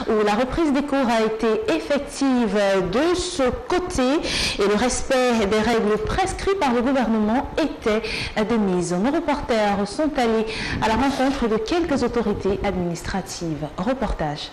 où la reprise des cours a été effective de ce côté et le respect des règles prescrites par le gouvernement était de mise. Nos reporters sont allés à la rencontre de quelques autorités administratives. Reportage.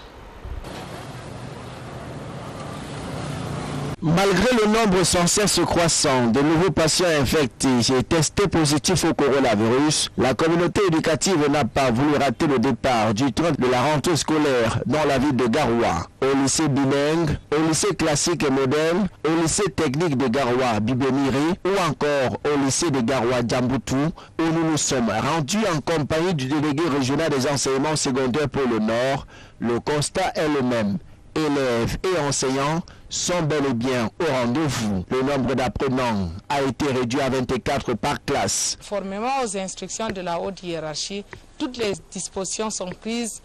Malgré le nombre sans cesse croissant de nouveaux patients infectés et testés positifs au coronavirus, la communauté éducative n'a pas voulu rater le départ du train de la rentrée scolaire dans la ville de Garoua. Au lycée bilingue, au lycée classique et moderne, au lycée technique de Garoua Bibemiri ou encore au lycée de Garoua Djamboutou, où nous nous sommes rendus en compagnie du délégué régional des enseignements secondaires pour le Nord, le constat est le même. Élèves et enseignants sont bel et bien au rendez-vous. Le nombre d'apprenants a été réduit à 24 par classe. Conformément aux instructions de la haute hiérarchie, toutes les dispositions sont prises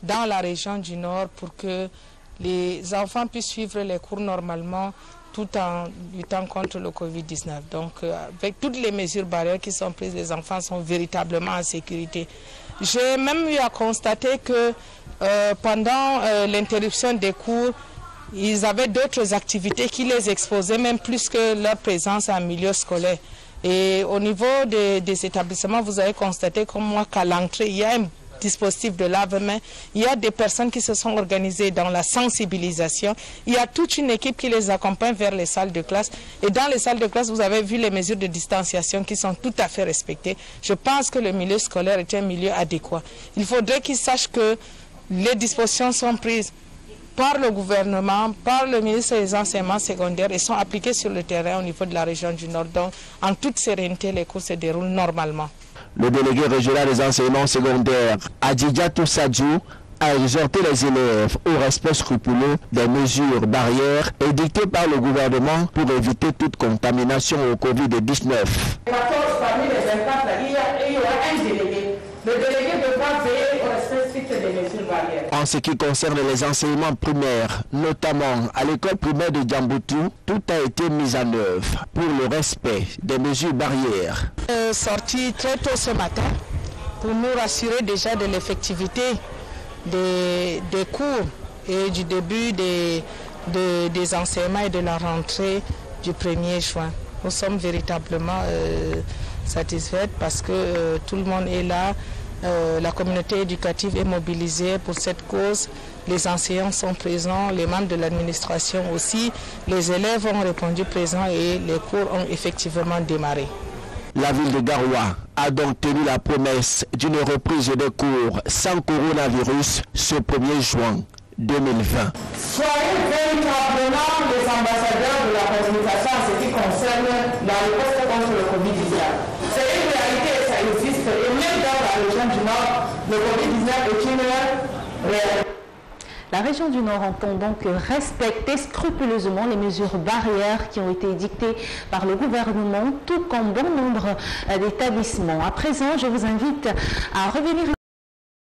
dans la région du Nord pour que les enfants puissent suivre les cours normalement tout en luttant contre le Covid-19. Donc avec toutes les mesures barrières qui sont prises, les enfants sont véritablement en sécurité. J'ai même eu à constater que pendant l'interruption des cours, ils avaient d'autres activités qui les exposaient même plus que leur présence en milieu scolaire. Et au niveau des établissements, vous avez constaté comme moi qu'à l'entrée, il y a un dispositif de lave-mains, il y a des personnes qui se sont organisées dans la sensibilisation, il y a toute une équipe qui les accompagne vers les salles de classe. Et dans les salles de classe, vous avez vu les mesures de distanciation qui sont tout à fait respectées. Je pense que le milieu scolaire est un milieu adéquat. Il faudrait qu'ils sachent que les dispositions sont prises par le gouvernement, par le ministère des enseignements secondaires et sont appliquées sur le terrain au niveau de la région du Nord. Donc, en toute sérénité, les cours se déroulent normalement. Le délégué régional des enseignements secondaires, Adjidja Toussadjou, a exhorté les élèves au respect scrupuleux des mesures barrières édictées par le gouvernement pour éviter toute contamination au Covid-19. 14 parmi les impacts, il y aura un délégué. Le délégué devra veiller au respect strict des mesures barrières. En ce qui concerne les enseignements primaires, notamment à l'école primaire de Djamboutou, tout a été mis en œuvre pour le respect des mesures barrières. Sorti très tôt ce matin pour nous rassurer déjà de l'effectivité des cours et du début des enseignements et de la rentrée du 1er juin. Nous sommes véritablement satisfaits parce que tout le monde est là. La communauté éducative est mobilisée pour cette cause. Les enseignants sont présents, les membres de l'administration aussi. Les élèves ont répondu présents et les cours ont effectivement démarré. La ville de Garoua a donc tenu la promesse d'une reprise des cours sans coronavirus ce 1er juin 2020. Soyez véritablement les ambassadeurs de la communication en ce qui concerne la riposte contre le Covid-19. C'est une réalité et ça existe. Et même dans la région du Nord, le Covid-19 est une réalité. La région du Nord entend donc respecter scrupuleusement les mesures barrières qui ont été édictées par le gouvernement, tout comme bon nombre d'établissements. À présent, je vous invite à revenir